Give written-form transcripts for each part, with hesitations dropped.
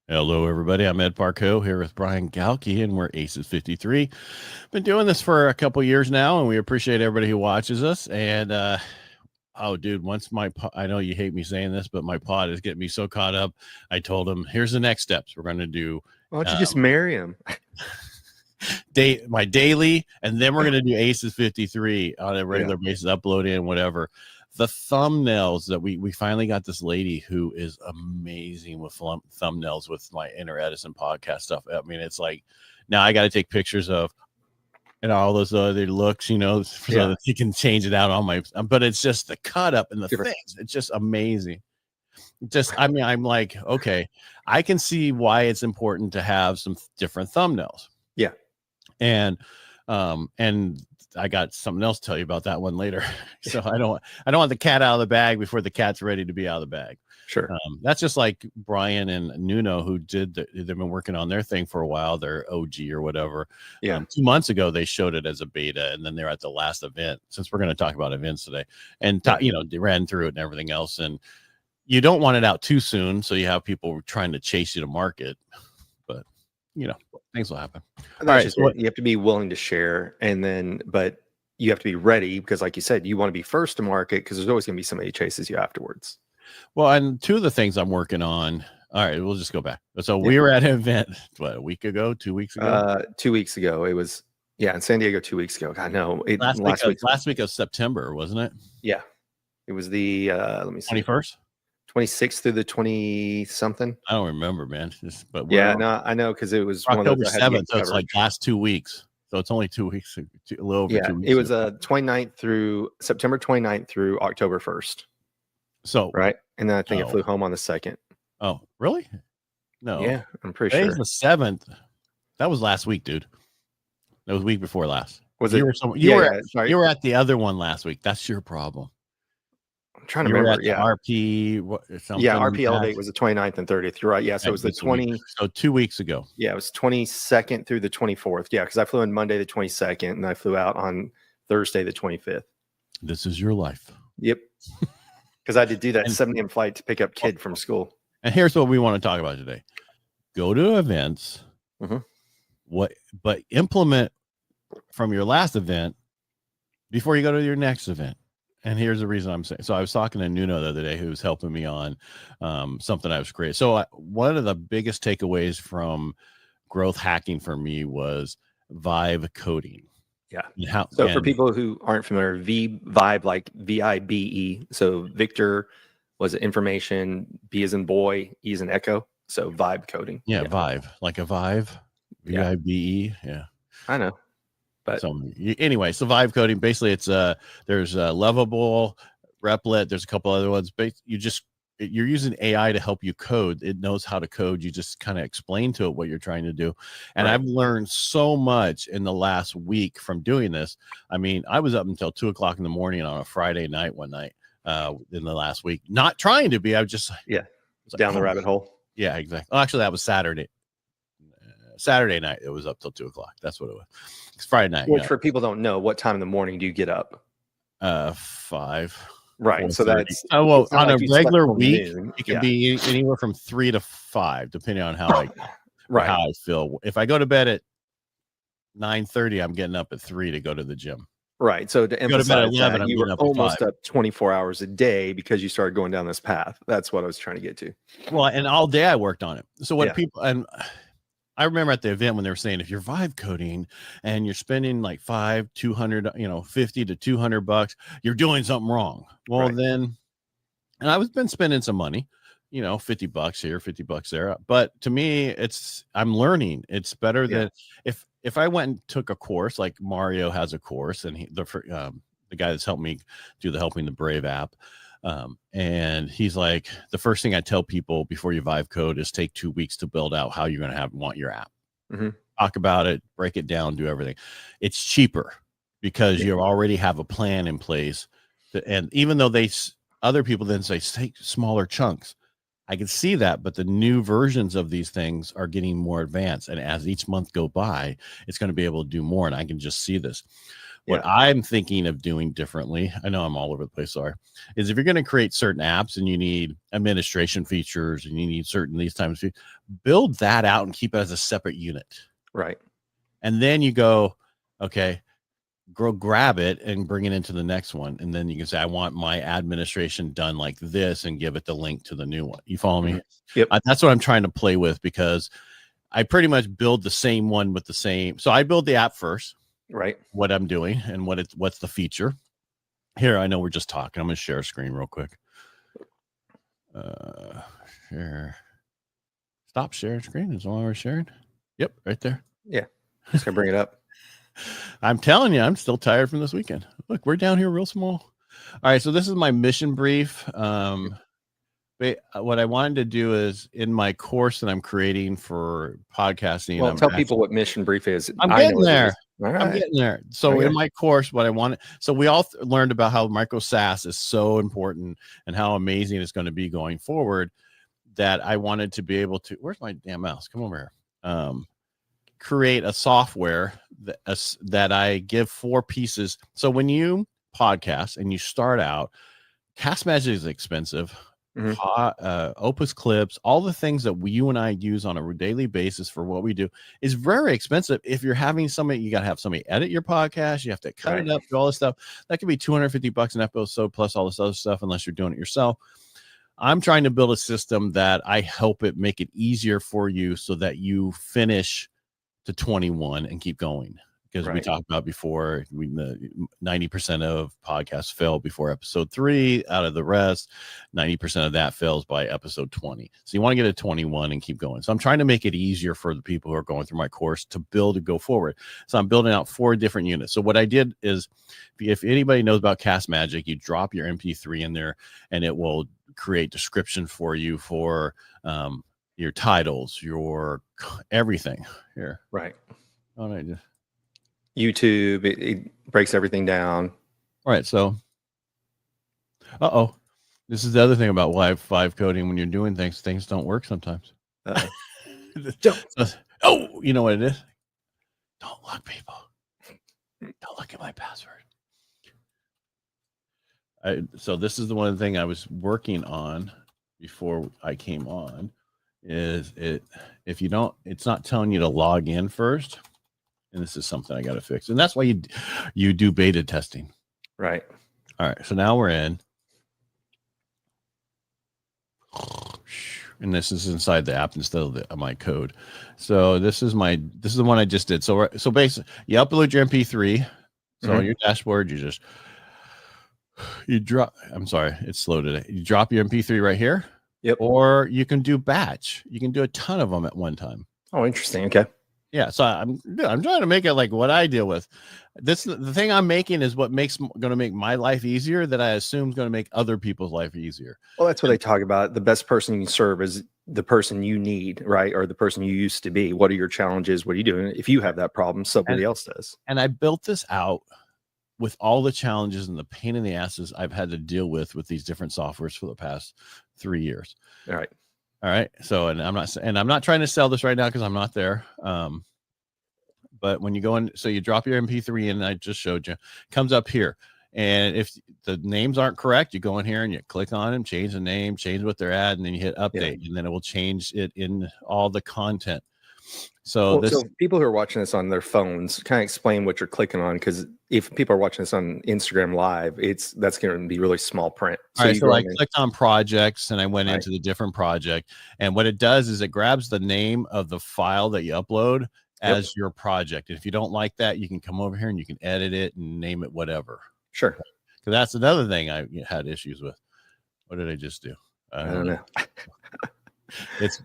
Hello, everybody. I'm Ed Parcaut here with Brian Galke, and we're Aces53. Been doing this for a couple years now, and we appreciate everybody who watches us. And oh, dude, once I know you hate me saying this, but my pod is getting me so caught up. I told him, here's the next steps. We're going to do. Why don't you just marry him? My daily, and then we're going to do Aces53 on a regular basis, upload in whatever. The thumbnails that we finally got this lady who is amazing with thumbnails with my Inner Edison podcast stuff. I mean, it's like now I got to take pictures of and all those other looks, so that you can change it out on my. But it's just the cut up and the things. It's just amazing. I'm like, okay, I can see why it's important to have some different thumbnails. Yeah, and I got something else to tell you about that one later. So I don't want the cat out of the bag before the cat's ready to be out of the bag. Sure. That's just like Brian and Nuno, who they've been working on their thing for a while, their OG or whatever. Yeah. 2 months ago, they showed it as a beta, and then they're at the last event, since we're going to talk about events today, and they ran through it and everything else. And you don't want it out too soon, so you have people trying to chase you to market, but things will happen. All right, so you have to be willing to share, but you have to be ready because, like you said, you want to be first to market because there's always going to be somebody who chases you afterwards. Well, and two of the things I'm working on. All right, we'll just go back. So we were at an event, a week ago, 2 weeks ago? 2 weeks ago. It was, in San Diego 2 weeks ago. God, no. Last week of September, wasn't it? Yeah. It was the, let me see. 21st? 26th through the 20-something. I don't remember, man. I know, because it was October 7th, so it's like last 2 weeks. So it's only 2 weeks, a little over 2 weeks. It was 29th through September 29th through October 1st. So right, and then I think it flew home on the 2nd. Oh, really? No. Yeah, I'm pretty sure. Today's the 7th. That was last week, dude. That was week before last. Was it? You were at the other one last week. That's your problem. I'm trying to remember. RP. RP Elevate was the 29th and 30th. You're right. Yeah, so it was the 20. So 2 weeks ago. Yeah, it was 22nd through the 24th. Yeah, because I flew in Monday the 22nd, and I flew out on Thursday the 25th. This is your life. Yep. Because I had to do that 7 a.m. flight to pick up kid from school. And here's what we want to talk about today. Go to events. But implement from your last event before you go to your next event. And here's the reason I'm saying. So I was talking to Nuno the other day, who was helping me on something I was creating. So one of the biggest takeaways from growth hacking for me was vibe coding. Yeah. So for people who aren't familiar, vibe, like VIBE. So Victor was information, B as in boy, E as in echo. So vibe coding. Yeah. Vibe, like a vibe. VIBE. Yeah. I know. But so anyway, so vibe coding, basically it's there's Lovable, Replit, there's a couple other ones. You're using AI to help you code. It knows how to code. You just kind of explain to it what you're trying to do. And I've learned so much in the last week from doing this. I mean, I was up until 2 o'clock in the morning on a Friday night one night in the last week, not trying to be. I was just down the rabbit hole. Yeah, exactly. Oh, actually, that was Saturday. Saturday night, it was up till 2 o'clock. That's what it was. It's Friday night. Which for people don't know, what time in the morning do you get up? 5. Right. So that's on a regular week, it can be anywhere from 3 to 5, depending on how I feel. If I go to bed at 9:30, I'm getting up at 3 to go to the gym. Right. So to emphasize that, you were almost up 24 hours a day because you started going down this path. That's what I was trying to get to. Well, and all day I worked on it. So what people, and I remember at the event when they were saying, if you're vibe coding and you're spending like $200, $50 to $200, you're doing something wrong. Well, then, and I was been spending some money, $50 here, $50 there. But to me, I'm learning. It's better than if I went and took a course, like Mario has a course, and the guy that's helped me do the Helping the Brave app. And he's like, the first thing I tell people before you vibe code is take 2 weeks to build out how you're going to want your app. Talk about it, break it down, do everything. It's cheaper because you already have a plan in place. And even though other people then say, take smaller chunks, I can see that, but the new versions of these things are getting more advanced. And as each month go by, it's going to be able to do more. And I can just see this. What I'm thinking of doing differently, I know I'm all over the place, sorry, is if you're going to create certain apps and you need administration features and you need certain these times, build that out and keep it as a separate unit. Right. And then you go, okay, grab it and bring it into the next one. And then you can say, I want my administration done like this and give it the link to the new one. You follow me? Yep. That's what I'm trying to play with, because I pretty much build the same one with the same. So I build the app first. Right. What I'm doing and what's the feature. Here, I know we're just talking. I'm going to share a screen real quick. Share. Stop sharing screen. Is all we're sharing? Yep, right there. Yeah. Just gonna bring it up. I'm telling you, I'm still tired from this weekend. Look, we're down here real small. All right, so this is my mission brief. What I wanted to do is in my course that I'm creating for podcasting. Well, tell people what mission brief is. I'm getting there. Right. I'm getting there. So in my course, what I wanted, so we all learned about how micro-SaaS is so important and how amazing it's going to be going forward, that I wanted to be able to, where's my damn mouse? Come over here. Create a software that I give 4 pieces. So when you podcast and you start out, Cast Magic is expensive. Opus Clips, all the things that you and I use on a daily basis for what we do is very expensive. If you're having somebody, you got to have somebody edit your podcast. You have to cut it up, do all this stuff. That could be $250 an episode plus all this other stuff, unless you're doing it yourself. I'm trying to build a system that I help it make it easier for you so that you finish to 21 and keep going. Because we talked about before, 90% of podcasts fail before episode 3. Out of the rest, 90% of that fails by episode 20. So you want to get to 21 and keep going. So I'm trying to make it easier for the people who are going through my course to build and go forward. So I'm building out 4 different units. So what I did is, if anybody knows about Cast Magic, you drop your MP3 in there and it will create description for you for your titles, your everything here. Right. All right. YouTube, it breaks everything down. All right, so this is the other thing about live coding. When you're doing things don't work sometimes. Oh, you know what it is? Don't look, people. Don't look at my password. So this is the one thing I was working on before I came on. Is it, if you don't, it's not telling you to log in first. And this is something I got to fix. And that's why you do beta testing. Right. All right. So now we're in. And this is inside the app instead of my code. So this is the one I just did. So basically you upload your MP3. So on your dashboard, you drop, I'm sorry, it's slow today. You drop your MP3 right here. Yep. Or you can do batch. You can do a ton of them at one time. Oh, interesting. Okay. Yeah, so I'm trying to make it like what I deal with. The thing I'm making is what going to make my life easier, that I assume is going to make other people's life easier. Well, that's what they talk about. The best person you can serve is the person you need, right? Or the person you used to be. What are your challenges? What are you doing? If you have that problem, somebody else does. And I built this out with all the challenges and the pain in the asses I've had to deal with these different softwares for the past 3 years. All right. So, and I'm not trying to sell this right now because I'm not there. But when you go in, so you drop your MP3 in, I just showed you, comes up here. And if the names aren't correct, you go in here and you click on them, change the name, change what they're at, and then you hit update, and then it will change it in all the content. So people who are watching this on their phones, kind of explain what you're clicking on, because if people are watching this on Instagram Live, that's going to be really small print. So I clicked on projects and I went into the different project, and what it does is it grabs the name of the file that you upload as your project. And if you don't like that, you can come over here and you can edit it and name it whatever. Sure. Because that's another thing I had issues with. What did I just do? I don't know.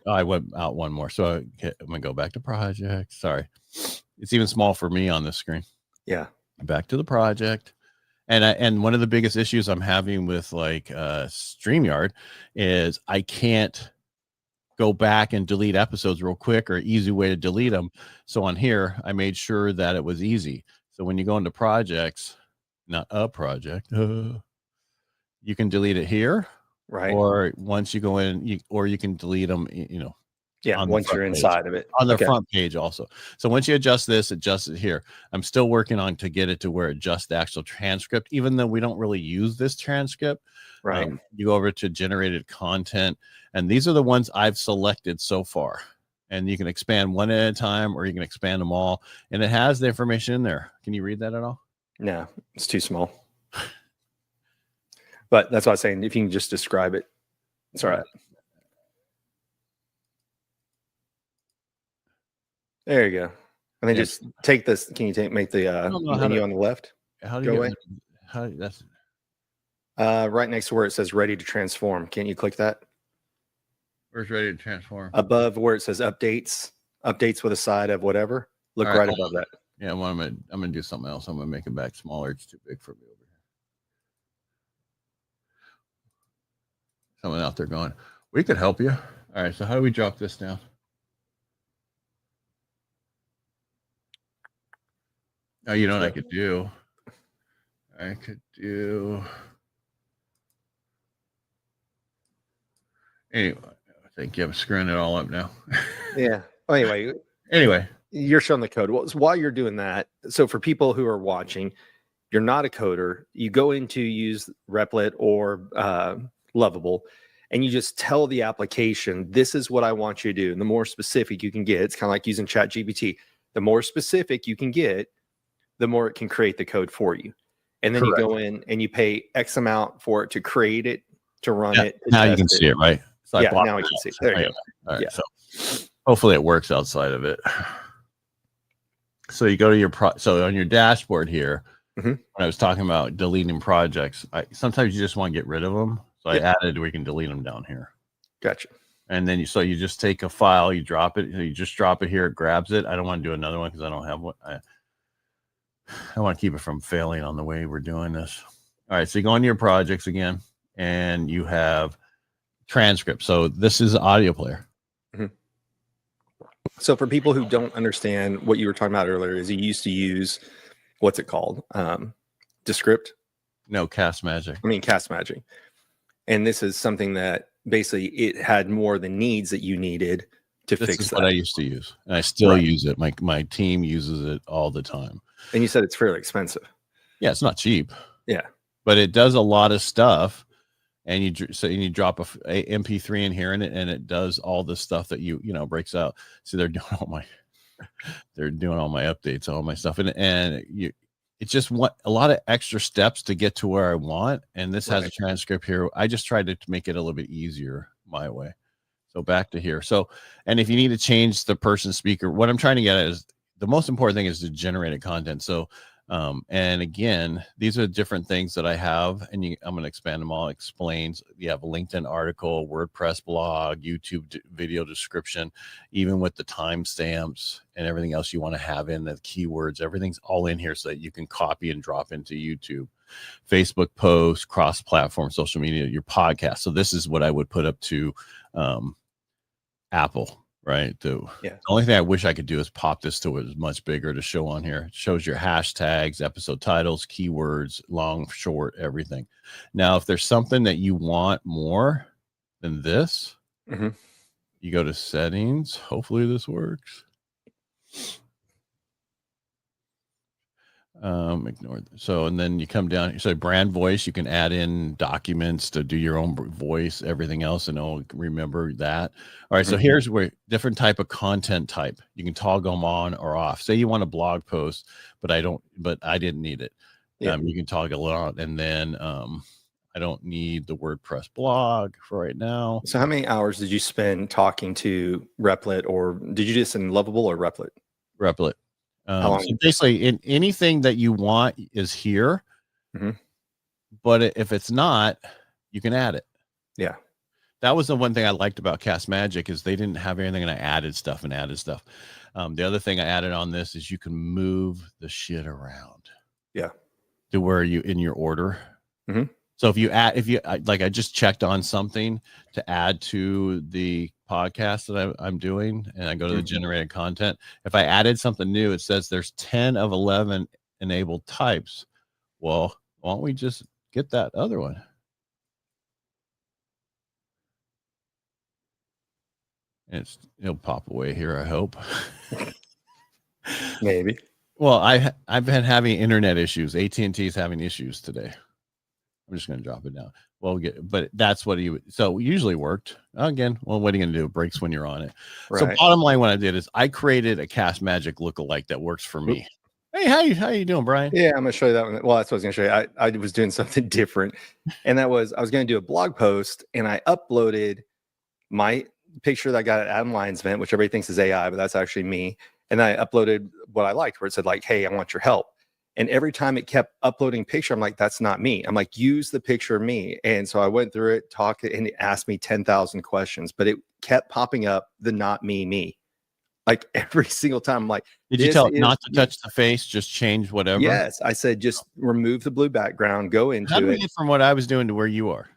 I went out one more. So I'm gonna go back to project. Sorry. It's even small for me on this screen. Yeah. Back to the project. And one of the biggest issues I'm having with like StreamYard is I can't go back and delete episodes real quick, or easy way to delete them. So on here, I made sure that it was easy. So when you go into projects, not a project, you can delete it here. Right. Or once you go in, or you can delete them, Yeah, once you're inside of it. On the front page also. So once you adjust this, adjust it here. I'm still working on to get it to where it adjusts the actual transcript, even though we don't really use this transcript. Right. You go over to generated content, and these are the ones I've selected so far. And you can expand one at a time, or you can expand them all. And it has the information in there. Can you read that at all? No, it's too small. But that's what I was saying. If you can just describe it, it's all right. There you go. And then just take this. Can you make the menu on the left? How do you go away? That's right next to where it says ready to transform. Can't you click that? Where's ready to transform? Above where it says updates with a side of whatever. Look right above that. Yeah, well, I'm gonna do something else. I'm gonna make it back smaller. It's too big for me over here. Someone out there going, we could help you. All right, so how do we drop this down? Oh, you know what I could do? I could do. Anyway, I think I'm screwing it all up now. Yeah. Well, anyway, you're showing the code. Well, while you're doing that, so for people who are watching, you're not a coder. You go into use Replit or Lovable, and you just tell the application, this is what I want you to do. And the more specific you can get, it's kind of like using ChatGPT. The more specific you can get, the more it can create the code for you. And then you go in and you pay X amount for it to create it, to run it. Now you can see it, right? So now we can see it. There you go. All right, so hopefully it works outside of it. So you go to your so on your dashboard here, when I was talking about deleting projects, sometimes you just want to get rid of them. So I added we can delete them down here. Gotcha. And then you just take a file, you drop it, you just drop it here, it grabs it. I don't want to do another one because I don't have one. I want to keep it from failing on the way we're doing this. All right, so you go into your projects again, and you have transcript. So this is audio player. So for people who don't understand what you were talking about earlier, is you used to use, what's it called? Descript? No, Cast Magic. I mean, Cast Magic. And this is something that basically it had more the needs that you needed to fix that. This is what I used to use, and I still use it. My team uses it all the time. And you said it's fairly expensive. Yeah, it's not cheap. Yeah, but it does a lot of stuff. And you drop a MP3 in here, and it does all the stuff that you breaks out. So they're doing all my updates, all my stuff, and it's just a lot of extra steps to get to where I want. And this has a transcript here. I just tried to make it a little bit easier my way. So back to here. So, and if you need to change the person's speaker, what I'm trying to get at is the most important thing is to generate a content. So, and again, these are different things that I have, and I'm going to expand them all. Explains, you have a LinkedIn article, WordPress blog, YouTube video description, even with the timestamps and everything else you want to have in the keywords, everything's all in here so that you can copy and drop into YouTube, Facebook posts, cross-platform social media, your podcast. So this is what I would put up to Apple. Right. The only thing I wish I could do is pop this to it much bigger to show on here. It shows your hashtags, episode titles, keywords, long, short, everything. Now, if there's something that you want more than this, you go to settings. Hopefully this works. Ignore this. So, and then you come down, so brand voice, you can add in documents to do your own voice, everything else, and it'll remember that. All right, so here's where different type of content type, you can toggle them on or off. Say you want a blog post, but I didn't need it. You can toggle it on, and then I don't need the WordPress blog for right now. So how many hours did you spend talking to Replit, or did you do this in Lovable or Replit? Replit. So basically, in anything that you want is here, but if it's not, you can add it. Yeah, that was the one thing I liked about Cast Magic is they didn't have anything, and I added stuff. The other thing I added on this is you can move the shit around. Yeah, to where you in your order. So if you like, I just checked on something to add to the podcast that I'm doing, and I go to the generated content. If I added something new, it says there's 10 of 11 enabled types. Well, why don't we just get that other one? It'll pop away here, I hope. Maybe. Well, I've been having internet issues. AT&T is having issues today. I'm just going to drop it down. Well, but that's what so it usually worked. Again, well, what are you going to do? It breaks when you're on it. Right. So bottom line, what I did is I created a Cast Magic lookalike that works for me. Hey, how you doing, Brian? Yeah, I'm going to show you that one. Well, that's what I was going to show you. I was doing something different. And that was, I was going to do a blog post, and I uploaded my picture that I got at Adam Lyons' event, which everybody thinks is AI, but that's actually me. And I uploaded what I liked, where it said like, hey, I want your help. And every time it kept uploading picture, I'm like, that's not me. I'm like, use the picture of me. And so I went through it, talked, and it asked me 10,000 questions, but it kept popping up the not me. Like every single time. I'm like, did you tell it not to touch the face, just change whatever? Yes. I said, just remove the blue background, go into How do we get from what I was doing to where you are?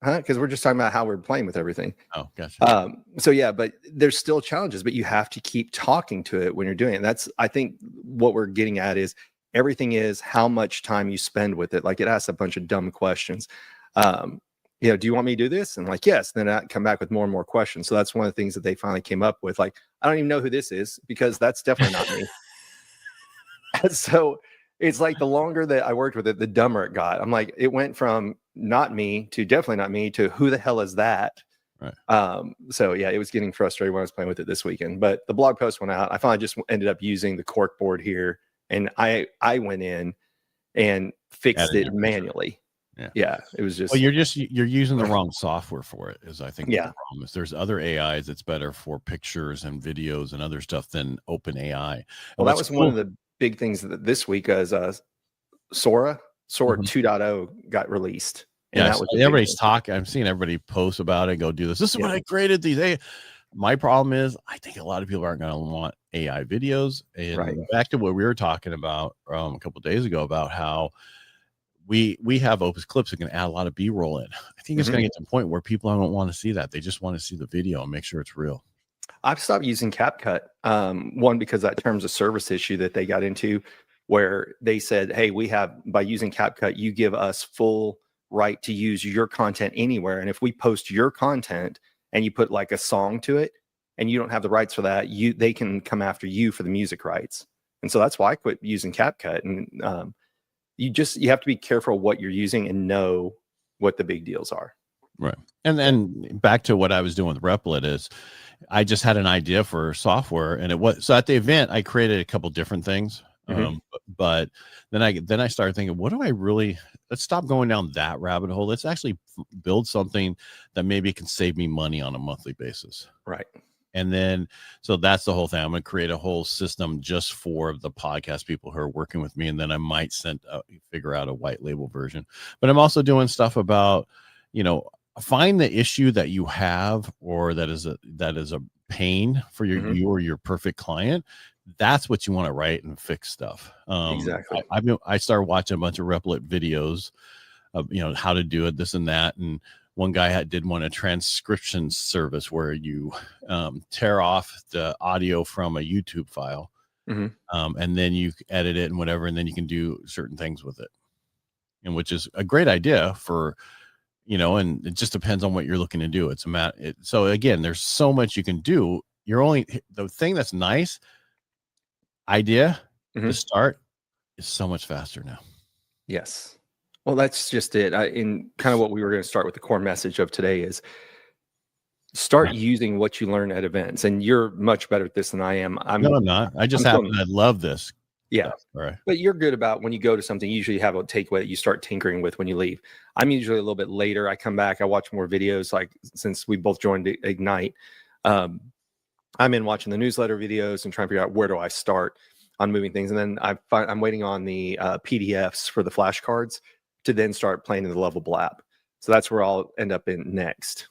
Because we're just talking about how we're playing with everything. Oh, gotcha. So yeah, but there's still challenges, but you have to keep talking to it when you're doing it. That's, I think what we're getting at is everything is how much time you spend with it. Like it asks a bunch of dumb questions. Do you want me to do this? And like, yes. Then I come back with more and more questions. So that's one of the things that they finally came up with. Like, I don't even know who this is because that's definitely not me. So it's like the longer that I worked with it, the dumber it got. I'm like, it went from not me to definitely not me to who the hell is that? Right. So yeah, it was getting frustrated when I was playing with it this weekend, but the blog post went out. I finally just ended up using the cork board here, and I went in and fixed it manually. Yeah, it was just. Well, you're using the wrong software for it. Is I think the problem is there's other AIs that's better for pictures and videos and other stuff than OpenAI. Well, that was one of the big things that this week as Sora 2.0 got released. And that was everybody's talking. I'm seeing everybody post about it. Go do this. This is what I created these AI. My problem is I think a lot of people aren't going to want AI videos. And back to what we were talking about a couple of days ago about how we have Opus Clips that can add a lot of B-roll in. I think it's going to get to the point where people don't want to see that. They just want to see the video and make sure it's real. I've stopped using CapCut. One, because that terms of service issue that they got into where they said, hey, by using CapCut, you give us full right to use your content anywhere. And if we post your content and you put like a song to it and you don't have the rights for that, they can come after you for the music rights. And so that's why I quit using CapCut. And you have to be careful what you're using and know what the big deals are. Right. And then back to what I was doing with Replit is I just had an idea for software, and so at the event I created a couple different things. But then I started thinking, let's stop going down that rabbit hole. Let's actually build something that maybe can save me money on a monthly basis. Right. And then, so that's the whole thing. I'm going to create a whole system just for the podcast people who are working with me. And then I might figure out a white label version, but I'm also doing stuff about, find the issue that you have, or that is a pain for you or your perfect client. That's what you want to write and fix stuff. Exactly. I started watching a bunch of Replit videos of, how to do it, this and that. And one guy did a transcription service where you tear off the audio from a YouTube file, and then you edit it and whatever, and then you can do certain things with it. And which is a great idea for, and it just depends on what you're looking to do. So again, there's so much you can do. The thing that's nice idea to start is so much faster now. Yes. Well, that's just it. In kind of what we were going to start with, the core message of today is start using what you learn at events. And you're much better at this than I am. No, I'm not. I love this. Yeah. All right. But you're good about when you go to something, you usually have a takeaway that you start tinkering with when you leave. I'm usually a little bit later. I come back, I watch more videos. Like since we both joined Ignite, I'm in watching the newsletter videos and trying to figure out where do I start on moving things. And then I'm waiting on the PDFs for the flashcards to then start playing in the Lovable app. So that's where I'll end up in next.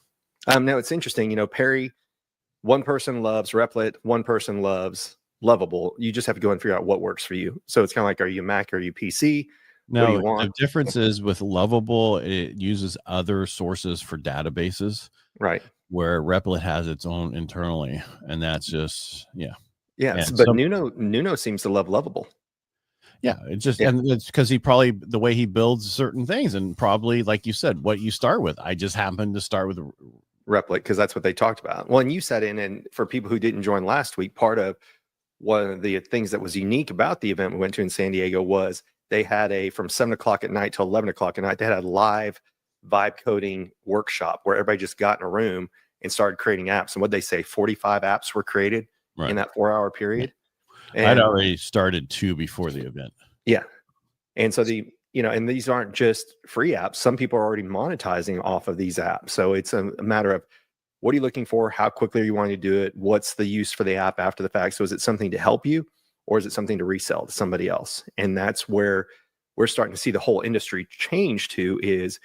Now it's interesting, Perry, one person loves Replit, one person loves Lovable. You just have to go and figure out what works for you. So it's kind of like, are you Mac or are you PC? No, the difference is with Lovable, it uses other sources for databases. Right. Where Replit has its own internally. And that's just, but Nuno seems to love Lovable. Yeah, and it's because the way he builds certain things, and probably like you said, what you start with. I just happened to start with Replit, because that's what they talked about. Well, and you said and for people who didn't join last week, part of one of the things that was unique about the event we went to in San Diego was they had from 7 o'clock at night till 11 o'clock at night, they had a live vibe coding workshop where everybody just got in a room and started creating apps. And what they say, 45 apps were created in that 4-hour period. And I'd already started 2 before the event. Yeah. And so and these aren't just free apps. Some people are already monetizing off of these apps. So it's a matter of, what are you looking for? How quickly are you wanting to do it? What's the use for the app after the fact? So is it something to help you, or is it something to resell to somebody else? And that's where we're starting to see the whole industry change to, is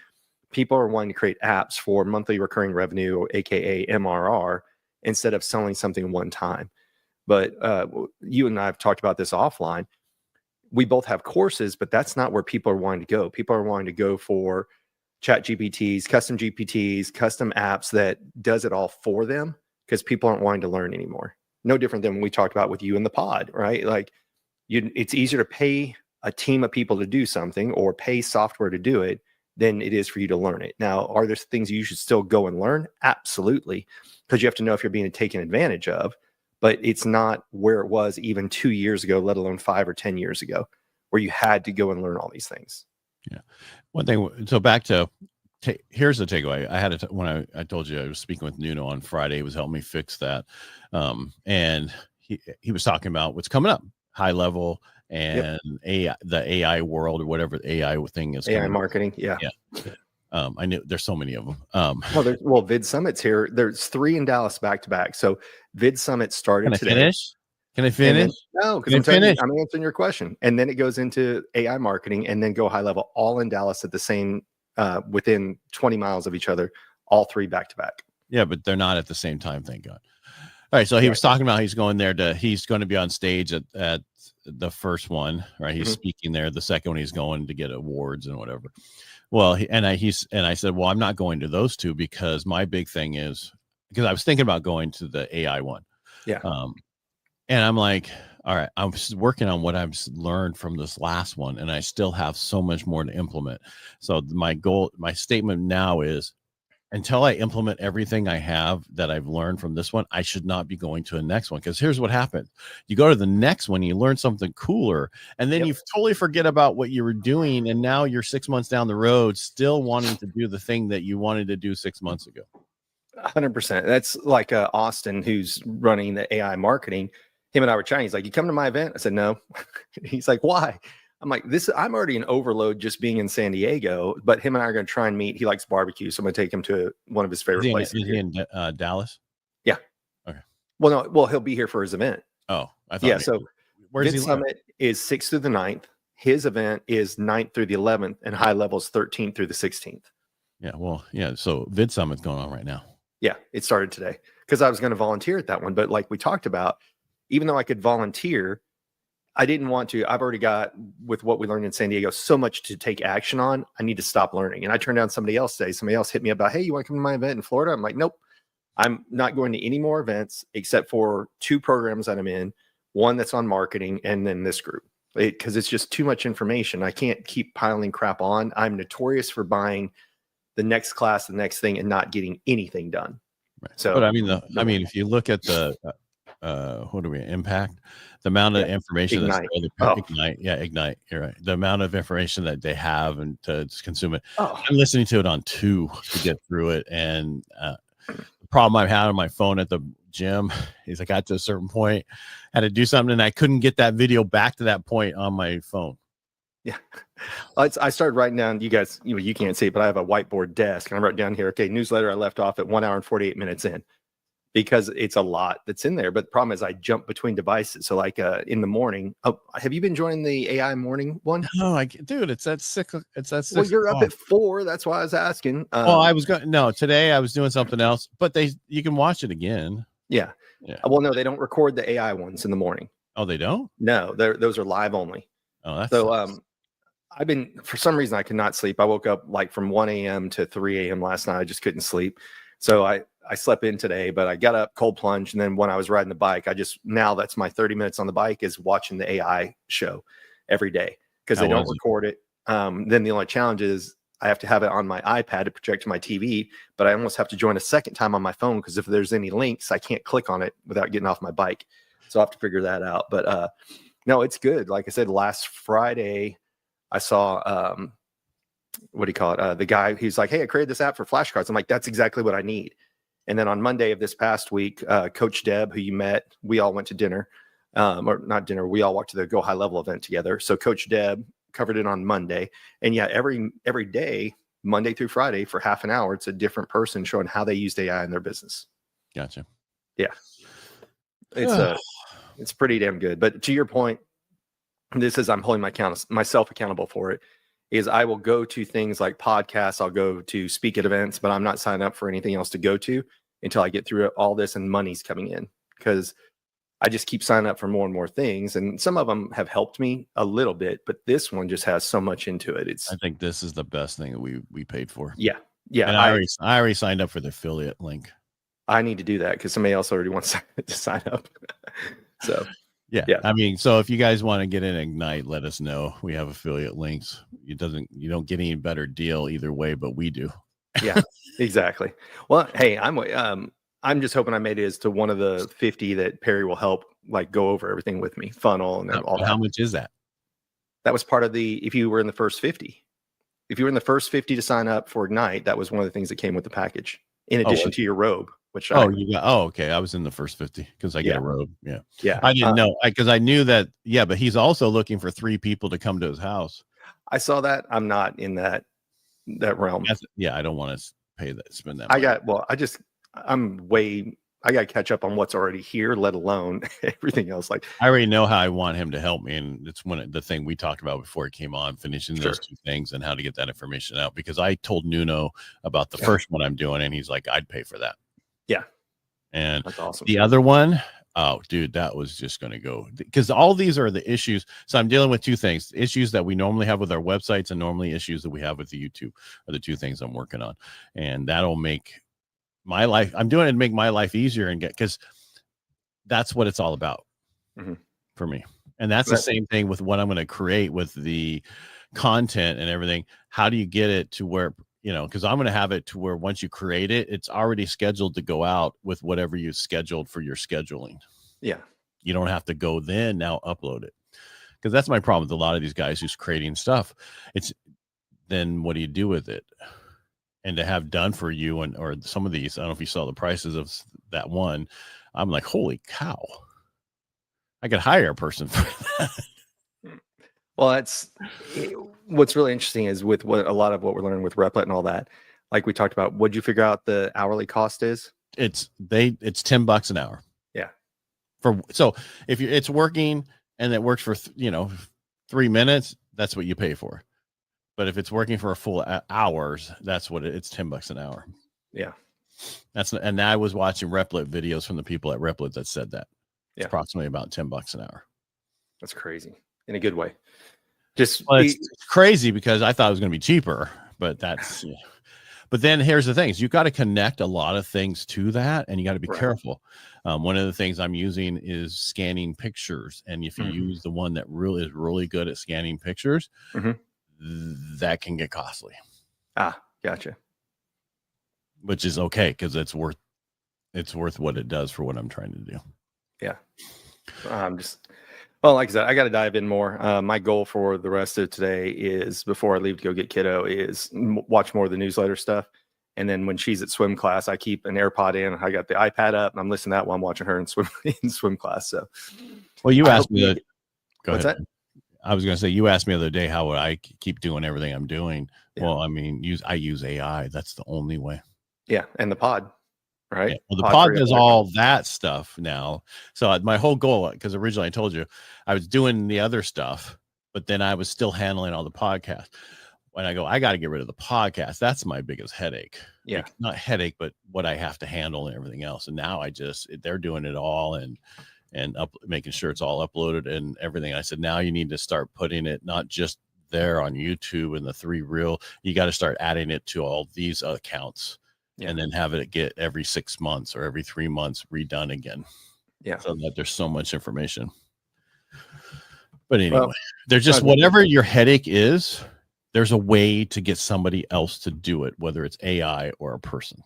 people are wanting to create apps for monthly recurring revenue, or AKA MRR, instead of selling something one time. But you and I have talked about this offline. We both have courses, but that's not where people are wanting to go. People are wanting to go for chat GPTs, custom GPTs, custom apps that does it all for them, because people aren't wanting to learn anymore. No different than when we talked about with you in the pod, right? Like, it's easier to pay a team of people to do something, or pay software to do it, than it is for you to learn it. Now, are there things you should still go and learn? Absolutely, because you have to know if you're being taken advantage of. But it's not where it was even 2 years ago, let alone 5 or 10 years ago, where you had to go and learn all these things. Yeah. One thing. So back to, here's the takeaway. I had when I told you I was speaking with Nuno on Friday, he was helping me fix that. And he was talking about what's coming up, high level and AI, the AI world, or whatever the AI thing is. AI marketing. Yeah. I knew there's so many of them. Well, Vid Summit's here. There's 3 in Dallas back to back. So Vid Summit started today. Can I finish? No, because I'm answering your question. And then it goes into AI marketing, and then go high level, all in Dallas at the same, within 20 miles of each other, all 3 back to back. Yeah, but they're not at the same time, thank God. All right, so he was talking about he's going to be on stage at the first one, right? He's speaking there. The second one, he's going to get awards and whatever. Well, I said, well, I'm not going to those 2, because my big thing is, because I was thinking about going to the AI one. Yeah. And I'm like, all right, I'm working on what I've learned from this last one, and I still have so much more to implement. So my statement now is, until I implement everything I have that I've learned from this one, I should not be going to the next one. Because here's what happens. You go to the next one, you learn something cooler, and then you totally forget about what you were doing. And now you're 6 months down the road, still wanting to do the thing that you wanted to do 6 months ago. 100%. That's like Austin, who's running the AI marketing. Him and I were chatting. He's like, you come to my event? I said, no. He's like, why? I'm like, I'm already in overload just being in San Diego, but him and I are going to try and meet. He likes barbecue, so I'm going to take him to one of his favorite places. Is he in Dallas? Yeah. Okay. Well, he'll be here for his event. Oh, I thought. So where's he Summit is 6th through the 9th. His event is 9th through the 11th, and high levels 13th through the 16th. Yeah. Well, yeah. So Vid Summit's going on right now. Yeah, it started today, because I was going to volunteer at that one, but like we talked about, even though I could volunteer, I didn't want to. I've already got, with what we learned in San Diego, so much to take action on. I need to stop learning. And I turned down somebody else today. Somebody else hit me about, hey, you want to come to my event in Florida? I'm like, nope. I'm not going to any more events except for 2 programs that I'm in, one that's on marketing, and then this group, because it's just too much information. I can't keep piling crap on. I'm notorious for buying the next class, the next thing, and not getting anything done. Right. So, but I mean, if you look at the impact, the amount of information Ignite. You're right. The amount of information that they have and to consume it. I'm listening to it on 2 to get through it. And the problem I've had on my phone at the gym is I got to a certain point, had to do something, and I couldn't get that video back to that point on my phone. Yeah. I started writing down, you guys, you can't see it, but I have a whiteboard desk, and I wrote down here, okay, newsletter I left off at 1 hour and 48 minutes in, because it's a lot that's in there. But the problem is I jump between devices. So like in the morning, have you been joining the AI morning one? No, dude, it's at 6. Well, you're up at 4. That's why I was asking. Today I was doing something else, but you can watch it again. Yeah. Well, no, they don't record the AI ones in the morning. Oh, they don't? No, those are live only. Oh, that's so. I've been, for some reason, I could not sleep. I woke up like from 1 a.m. to 3 a.m. last night. I just couldn't sleep. So I slept in today, but I got up, cold plunge. And then when I was riding the bike, now that's my 30 minutes on the bike, is watching the AI show every day, because they don't record it. Then the only challenge is I have to have it on my iPad to project to my TV, but I almost have to join a second time on my phone because if there's any links, I can't click on it without getting off my bike. So I have to figure that out. But no, it's good. Like I said, last Friday, I saw, what do you call it? The guy, he's like, hey, I created this app for flashcards. I'm like, that's exactly what I need. And then on Monday of this past week, Coach Deb, who you met, we all went to dinner, or not dinner. We all walked to the Go High Level event together. So Coach Deb covered it on Monday. And yeah, every day, Monday through Friday for half an hour, it's a different person showing how they used AI in their business. Gotcha. Yeah. It's pretty damn good. But to your point, this is, I'm holding myself accountable for it, is I will go to things like podcasts. I'll go to speak at events, but I'm not signing up for anything else to go to until I get through all this and money's coming in, because I just keep signing up for more and more things. And some of them have helped me a little bit, but this one just has so much into it. I think this is the best thing that we paid for. Yeah. Yeah. And I already signed up for the affiliate link. I need to do that because somebody else already wants to sign up. So yeah. I mean, so if you guys want to get in Ignite, let us know. We have affiliate links. You don't get any better deal either way, but we do. Yeah, exactly. Well, hey, I'm just hoping I made it as to one of the 50 that Perry will help like go over everything with me, funnel and all that. How much is that? That was part of if you were in the first 50. If you were in the first 50 to sign up for Ignite, that was one of the things that came with the package, in addition to your robe. Which okay. I was in the first 50 because I get a robe. Yeah. I didn't know because I knew that. Yeah, but he's also looking for 3 people to come to his house. I saw that. I'm not in that realm. I don't want to spend that money. I got to catch up on what's already here, let alone everything else. Like I already know how I want him to help me, and it's the thing we talked about before he came on, finishing those 2 things and how to get that information out. Because I told Nuno about the first one I'm doing, and he's like, "I'd pay for that." Yeah. And that's awesome. The other one, oh, dude, that was just going to go, because all these are the issues. So I'm dealing with 2 things, issues that we normally have with our websites and normally issues that we have with the YouTube are the 2 things I'm working on. And that'll make my life, I'm doing it to make my life easier and because that's what it's all about for me. And that's the same thing with what I'm going to create with the content and everything. How do you get it to where, because I'm going to have it to where once you create it, it's already scheduled to go out with whatever you scheduled for your scheduling. Yeah. You don't have to go then now upload it. Because that's my problem with a lot of these guys who's creating stuff. It's then what do you do with it? And to have done for you or some of these, I don't know if you saw the prices of that one. I'm like, holy cow. I could hire a person for that. Well, what's really interesting is with a lot of what we're learning with Replit and all that, like we talked about, what'd you figure out the hourly cost is? It's $10 an hour. Yeah. So if it's working and it works for, 3 minutes, that's what you pay for. But if it's working for a full hours, that's what it's $10 an hour. Yeah. And I was watching Replit videos from the people at Replit that said that. It's approximately about $10 an hour. That's crazy in a good way. It's crazy because I thought it was going to be cheaper, but but then here's the thing: you've got to connect a lot of things to that, and you got to be careful. One of the things I'm using is scanning pictures, and if you use the one that really is really good at scanning pictures, that can get costly. Gotcha. Which is okay because it's worth what it does for what I'm trying to do. Yeah. Well, like I said, I got to dive in more. My goal for the rest of today is, before I leave to go get kiddo, is watch more of the newsletter stuff. And then when she's at swim class, I keep an AirPod in. I got the iPad up, and I'm listening to that while I'm watching her in swim class. So, well, you asked me that. What's that? I was going to say, you asked me the other day how would I keep doing everything I'm doing. Yeah. Well, I mean, I use AI. That's the only way. Yeah, and the pod. Right. Yeah. Well, the pod does all that stuff now. So my whole goal, because originally I told you I was doing the other stuff, but then I was still handling all the podcasts. When I got to get rid of the podcast. That's my biggest headache. Yeah. Like, not headache, but what I have to handle and everything else. And now they're doing it all and making sure it's all uploaded and everything. I said, now you need to start putting it not just there on YouTube and the 3 reel. You got to start adding it to all these accounts. And then have it get every 6 months or every 3 months redone again. Yeah. So that there's so much information. But anyway, they're just whatever your headache is, there's a way to get somebody else to do it, whether it's AI or a person.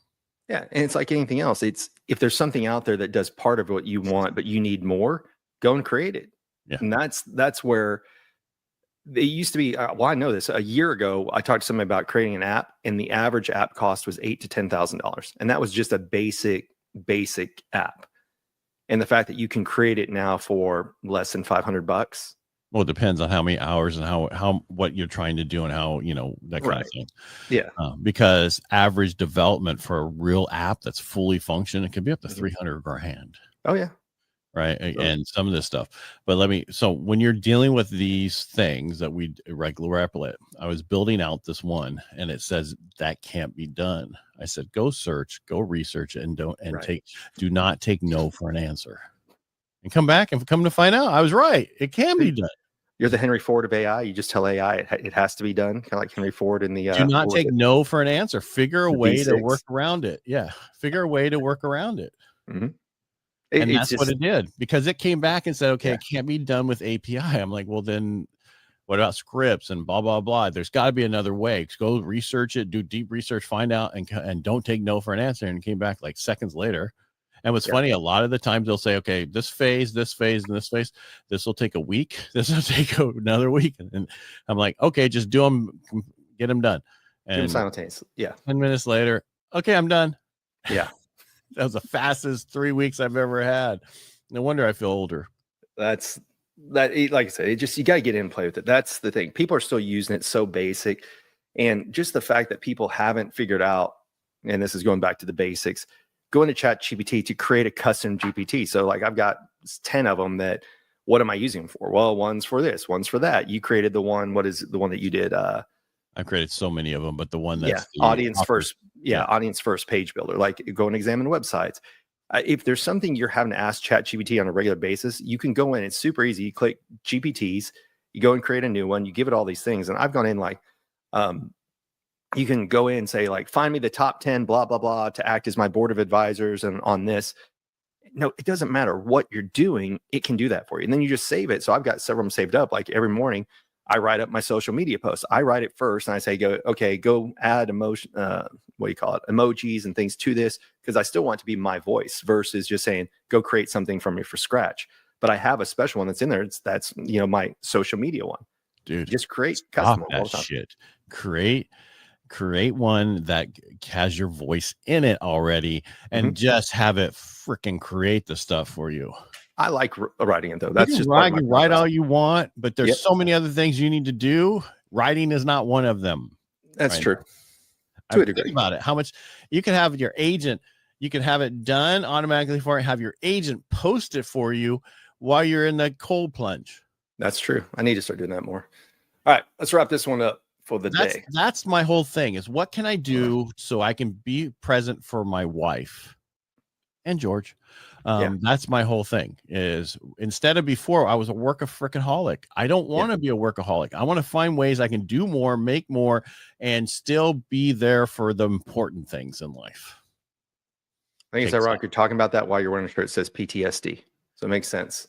Yeah. And it's like anything else. It's if there's something out there that does part of what you want, but you need more, go and create it. Yeah. And that's where they used to be. Well, I know this. A year ago, I talked to somebody about creating an app, and the average app cost was $8,000 to $10,000, and that was just a basic app. And the fact that you can create it now for less than $500. Well, it depends on how many hours and how what you're trying to do and how, that kind of thing. Yeah. Because average development for a real app that's fully functioning, it can be up to $300,000. Oh yeah. Right. And some of this stuff. But so when you're dealing with these things that we regular Replit, I was building out this one and it says that can't be done. I said, go search, go research, and do not take no for an answer. And come back and come to find out I was right. It can be done. You're the Henry Ford of AI. You just tell AI it has to be done, kind of like Henry Ford in the. Do not take no for an answer. Figure a way to work around it. Yeah, figure a way to work around it. Mm-hmm. And that's what it did, because it came back and said, okay, it can't be done with API. I'm like, well, then what about scripts and blah, blah, blah? There's got to be another way. Go research it, do deep research, find out, and don't take no for an answer. And it came back like seconds later. And what's funny, a lot of the times they'll say, okay, this phase, and this phase, this will take a week. This will take another week. And I'm like, okay, just do them, get them done. And do them simultaneously. Yeah. 10 minutes later, okay, I'm done. Yeah. That was the fastest 3 weeks I've ever had. No wonder I feel older. Like I said, you got to get in and play with it. That's the thing. People are still using it so basic. And just the fact that people haven't figured out, and this is going back to the basics, go into ChatGPT to create a custom GPT. So like I've got 10 of them that, what am I using them for? Well, one's for this, one's for that. You created the one, what is the one that you did? I've created so many of them, but the one that's audience first. Yeah. Audience first page builder. Like go and examine websites. If there's something you're having to ask ChatGPT on a regular basis, you can go in. It's super easy. You click GPTs, you go and create a new one. You give it all these things. And I've gone in like, you can go in and say like, find me the top 10, blah, blah, blah, to act as my board of advisors and on this. No, it doesn't matter what you're doing. It can do that for you. And then you just save it. So I've got several of them saved up. Like every morning, I write up my social media posts. I write it first and I say, go add emotion, emojis and things to this, because I still want it to be my voice versus just saying, go create something from me for scratch. But I have a special one that's in there. That's my social media one. Dude, just create custom that shit. Create one that has your voice in it already, and just have it freaking create the stuff for you. I like writing it though. That's just write all you want, but there's so many other things you need to do. Writing is not one of them. That's true. To a degree. Think about it. How much you can have your agent, you can have it done automatically for you, have your agent post it for you while you're in the cold plunge. That's true. I need to start doing that more. All right, let's wrap this one up for the day. That's my whole thing, is what can I do so I can be present for my wife and George. That's my whole thing, is instead of before I was a workaholic. I don't want to be a workaholic. I want to find ways I can do more, make more, and still be there for the important things in life. I think it's ironic you're talking about that while you're wearing a shirt that says PTSD. So it makes sense.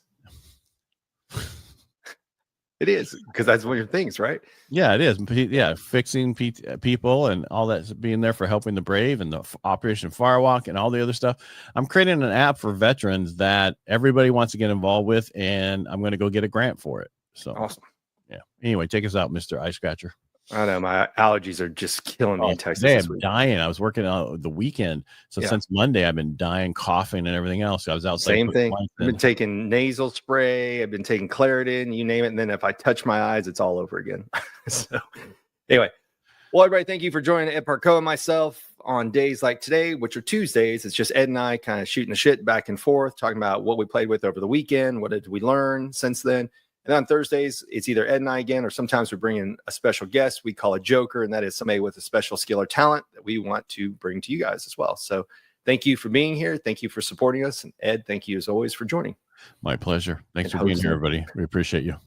It is, because that's one of your things, right? Yeah, it is. Yeah, fixing people and all that, being there for helping the brave and the Operation Firewalk and all the other stuff. I'm creating an app for veterans that everybody wants to get involved with, and I'm going to go get a grant for it. So awesome. Yeah. Anyway, take us out, Mr. Eye Scratcher. I know my allergies are just killing me in Texas. Today I'm dying. I was working on the weekend, so since Monday I've been dying, coughing, and everything else. I was outside. Same thing. I've been taking nasal spray. I've been taking Claritin. You name it. And then if I touch my eyes, it's all over again. So anyway, well, everybody, thank you for joining Ed Parcaut and myself on days like today, which are Tuesdays. It's just Ed and I kind of shooting the shit back and forth, talking about what we played with over the weekend. What did we learn since then? And on Thursdays, it's either Ed and I again, or sometimes we bring in a special guest we call a joker, and that is somebody with a special skill or talent that we want to bring to you guys as well. So thank you for being here. Thank you for supporting us. And Ed, thank you as always for joining. My pleasure. Thanks for being here, everybody. We appreciate you.